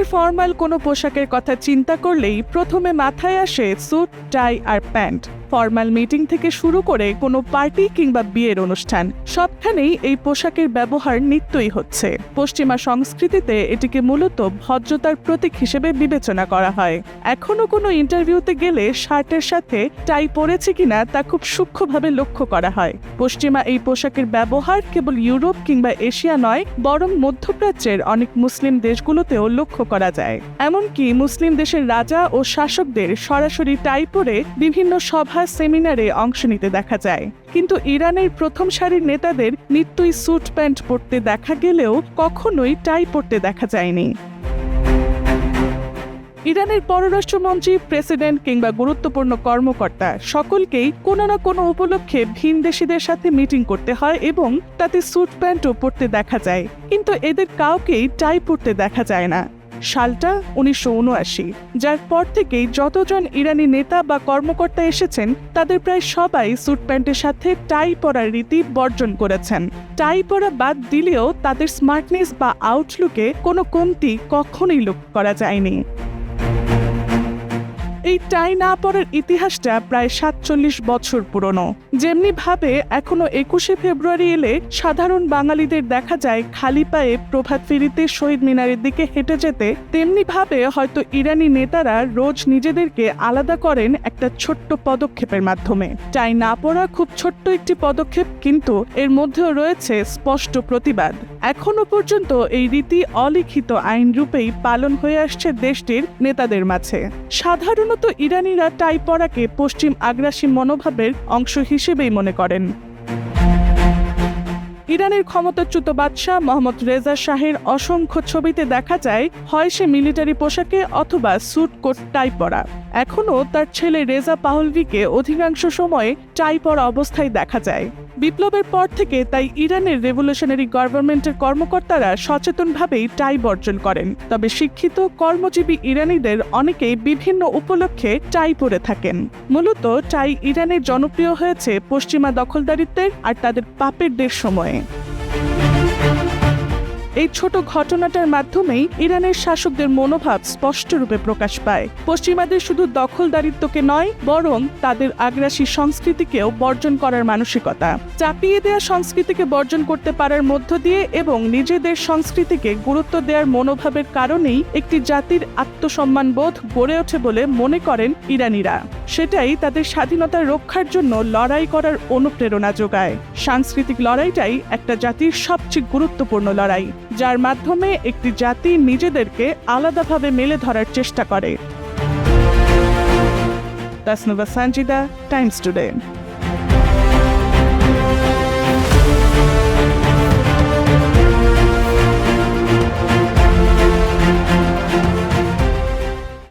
ইরানের ফর্মাল কোনো পোশাকের কথা চিন্তা করলেই প্রথমে মাথায় আসে স্যুট, টাই আর প্যান্ট। ফর্মাল মিটিং থেকে শুরু করে কোনো পার্টি কিংবা বিয়ের অনুষ্ঠান, সবখানেই এই পোশাকের ব্যবহার নিত্যই হচ্ছে। পশ্চিমা সংস্কৃতিতে এটিকে মূলত ভদ্রতার প্রতীক হিসেবে বিবেচনা করা হয়। এখনো কোনো ইন্টারভিউতে গেলে শার্টের সাথে টাই পরেছে কিনা তা খুব সূক্ষ্মভাবে লক্ষ্য করা হয়। পশ্চিমা এই পোশাকের ব্যবহার কেবল ইউরোপ কিংবা এশিয়া নয়, বরং মধ্যপ্রাচ্যের অনেক মুসলিম দেশগুলোতেও লক্ষ্য করা যায়। এমনকি মুসলিম দেশের রাজা ও শাসকদের সরাসরি টাই পরে বিভিন্ন সভা, সেমিনারে অংশ নিতে দেখা যায়। কিন্তু ইরানের প্রথম সারির নেতাদের নিত্যই স্যুট প্যান্ট পরতে দেখা গেলেও কখনোই টাই পরতে দেখা যায়নি। ইরানের পররাষ্ট্রমন্ত্রী, প্রেসিডেন্ট কিংবা গুরুত্বপূর্ণ কর্মকর্তা সকলকেই কোনো না কোনো উপলক্ষে ভিনদেশীদের সাথে মিটিং করতে হয় এবং তাতে স্যুট প্যান্টও পরতে দেখা যায়, কিন্তু এদের কাউকেই টাই পরতে দেখা যায় না। সালটা 1979, যার পর থেকেই যতজন ইরানি নেতা বা কর্মকর্তা এসেছেন তাদের প্রায় সবাই স্যুট প্যান্টের সাথে টাই পরার রীতি বর্জন করেছেন। টাই পরা বাদ দিলেও তাদের স্মার্টনেস বা আউটলুকে কোনো কমতি কখনোই লক্ষ্য করা যায়নি। এই টাই না পরার ইতিহাসটা প্রায় 47 বছর পুরনো। যেমনি ভাবে এখনো 21শে ফেব্রুয়ারি এলে সাধারণ বাঙালিদের দেখা যায় খালি পায়ে প্রভাত ফেরিতে শহীদ মিনারের দিকে হেঁটে যেতে, তেমনি ভাবে হয়তো ইরানি নেতারা রোজ নিজেদেরকে আলাদা করেন একটা ছোট্ট পদক্ষেপের মাধ্যমে। টাই না পরা খুব ছোট্ট একটি পদক্ষেপ, কিন্তু এর মধ্যেও রয়েছে স্পষ্ট প্রতিবাদ। এখনো পর্যন্ত এই রীতি অলিখিত আইন রূপেই পালন হয়ে আসছে দেশটির নেতাদের মাঝে। সাধারণত ইরানিরা টাই পরাকে পশ্চিম আগ্রাসী মনোভাবের অংশ হিসেবেই মনে করেন। ইরানের ক্ষমতাচ্যুত বাদশাহ মোহাম্মদ রেজা শাহের অসংখ্য ছবিতে দেখা যায় হয় সে মিলিটারি পোশাকে অথবা স্যুট কোট টাই পরা। এখনও তার ছেলে রেজা পাহলভিকে অধিকাংশ সময়ে টাই পরা অবস্থায় দেখা যায়। বিপ্লবের পর থেকে তাই ইরানের রেভলিউশনারি গভর্নমেন্টের কর্মকর্তারা সচেতনভাবেই টাই বর্জন করেন। তবে শিক্ষিত কর্মজীবী ইরানিদের অনেকেই বিভিন্ন উপলক্ষে টাই পরে থাকেন। মূলত টাই ইরানের জনপ্রিয় হয়েছে পশ্চিমা দখলদারিত্বের আর তাদের পাপেরদের সময়ে। এই ছোট ঘটনাটার মাধ্যমেই ইরানের শাসকদের মনোভাব স্পষ্টরূপে প্রকাশ পায়। পশ্চিমাদের শুধু দখলদারিত্বকে নয়, বরং তাদের আগ্রাসী সংস্কৃতিকেও বর্জন করার মানসিকতা। চাপিয়ে দেওয়া সংস্কৃতিকে বর্জন করতে পারার মধ্য দিয়ে এবং নিজেদের সংস্কৃতিকে গুরুত্ব দেওয়ার মনোভাবের কারণেই একটি জাতির আত্মসম্মানবোধ গড়ে ওঠে বলে মনে করেন ইরানিরা। সেটাই তাদের স্বাধীনতা রক্ষার জন্য লড়াই করার অনুপ্রেরণা যোগায়। সাংস্কৃতিক লড়াইটাই একটা জাতির সবচেয়ে গুরুত্বপূর্ণ লড়াই, যার মাধ্যমে একটি জাতি নিজেদেরকে আলাদাভাবে মেলে ধরার চেষ্টা করে। Tasnuva Sanjida, Times today.